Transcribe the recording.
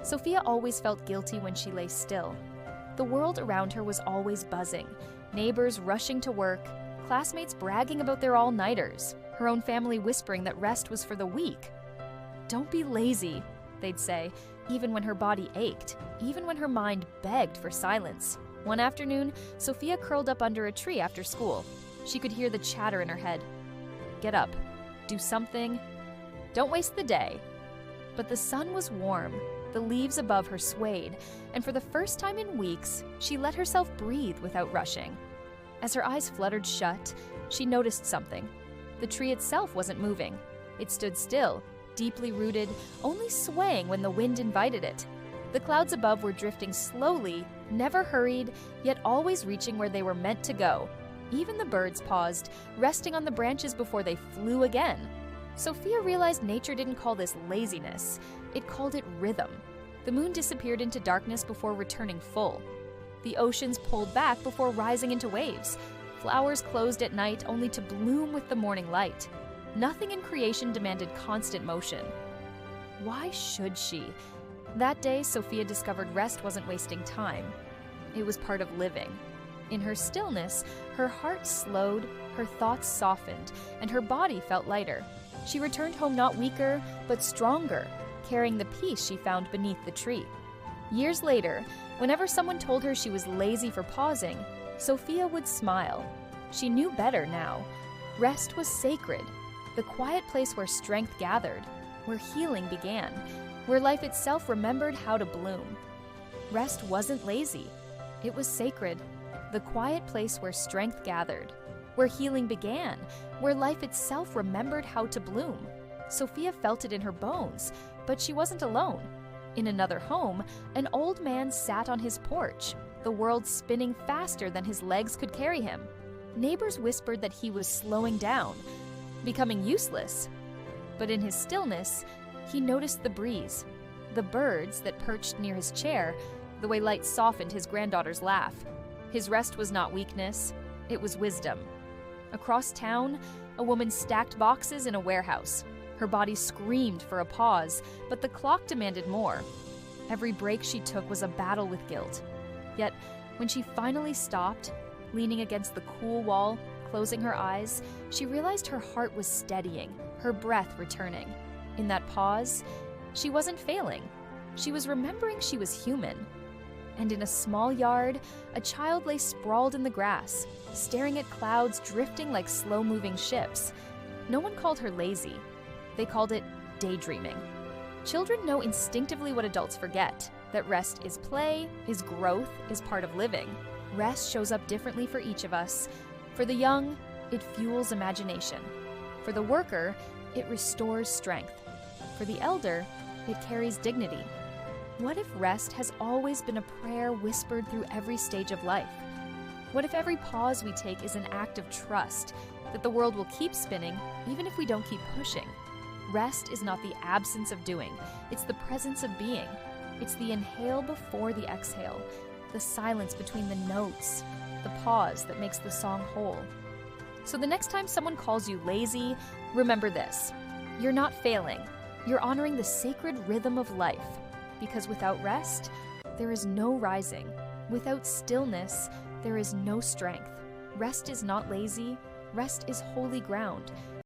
Sophia always felt guilty when she lay still. The world around her was always buzzing, neighbors rushing to work, classmates bragging about their all-nighters, her own family whispering that rest was for the weak. "Don't be lazy," they'd say, even when her body ached, even when her mind begged for silence. One afternoon, Sophia curled up under a tree after school. She could hear the chatter in her head. Get up, do something, don't waste the day. But the sun was warm, the leaves above her swayed, and for the first time in weeks, she let herself breathe without rushing. As her eyes fluttered shut, she noticed something. The tree itself wasn't moving. It stood still, deeply rooted, only swaying when the wind invited it. The clouds above were drifting slowly, never hurried, yet always reaching where they were meant to go. Even the birds paused, resting on the branches before they flew again. Sophia realized nature didn't call this laziness, it called it rhythm. The moon disappeared into darkness before returning full. The oceans pulled back before rising into waves. Flowers closed at night only to bloom with the morning light. Nothing in creation demanded constant motion. Why should she? That day, Sophia discovered rest wasn't wasting time. It was part of living. In her stillness, her heart slowed, her thoughts softened, and her body felt lighter. She returned home not weaker, but stronger, carrying the peace she found beneath the tree. Years later, whenever someone told her she was lazy for pausing, Sophia would smile. She knew better now. Rest was sacred, the quiet place where strength gathered, where healing began, where life itself remembered how to bloom. Rest wasn't lazy. It was sacred, the quiet place where strength gathered, where healing began, where life itself remembered how to bloom. Sophia felt it in her bones, but she wasn't alone. In another home, an old man sat on his porch, the world spinning faster than his legs could carry him. Neighbors whispered that he was slowing down, becoming useless. But in his stillness, he noticed the breeze, the birds that perched near his chair, the way light softened his granddaughter's laugh. His rest was not weakness, it was wisdom. Across town, a woman stacked boxes in a warehouse. Her body screamed for a pause, but the clock demanded more. Every break she took was a battle with guilt. Yet, when she finally stopped, leaning against the cool wall, closing her eyes, she realized her heart was steadying, her breath returning. In that pause, she wasn't failing. She was remembering she was human. And in a small yard, a child lay sprawled in the grass, staring at clouds drifting like slow-moving ships. No one called her lazy. They called it daydreaming. Children know instinctively what adults forget, that rest is play, is growth, is part of living. Rest shows up differently for each of us. For the young, it fuels imagination. For the worker, it restores strength. For the elder, it carries dignity. What if rest has always been a prayer whispered through every stage of life? What if every pause we take is an act of trust, that the world will keep spinning even if we don't keep pushing? Rest is not the absence of doing, it's the presence of being. It's the inhale before the exhale, the silence between the notes, the pause that makes the song whole. So the next time someone calls you lazy, remember this. You're not failing. You're honoring the sacred rhythm of life. Because without rest, there is no rising. Without stillness, there is no strength. Rest is not lazy. Rest is holy ground.